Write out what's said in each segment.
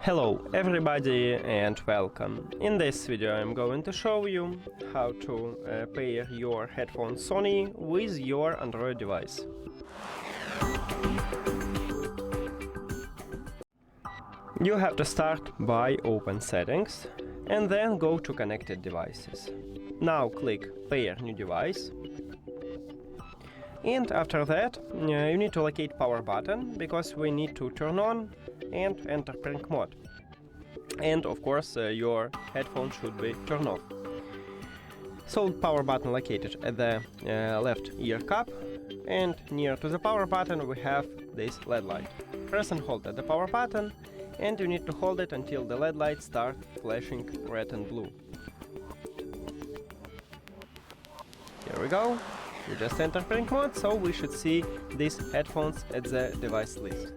Hello everybody and welcome. In this video I'm going to show you how to pair your headphones Sony with your Android device. You have to start by open settings and then go to connected devices. Now click pair new device. And after that, you need to locate power button, because we need to turn on and enter prank mode. And of course, your headphone should be turned off. So power button located at the left ear cup, and near to the power button we have this LED light. Press and hold at the power button, and you need to hold it until the LED lights start flashing red and blue. Here we go. We just enter prank mode, so we should see these headphones at the device list.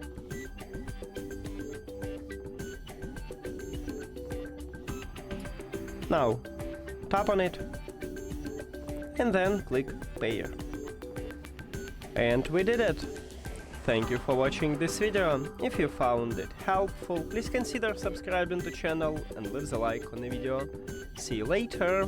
Now, tap on it and then click pair. And we did it! Thank you for watching this video. If you found it helpful, please consider subscribing to the channel and leave the like on the video. See you later!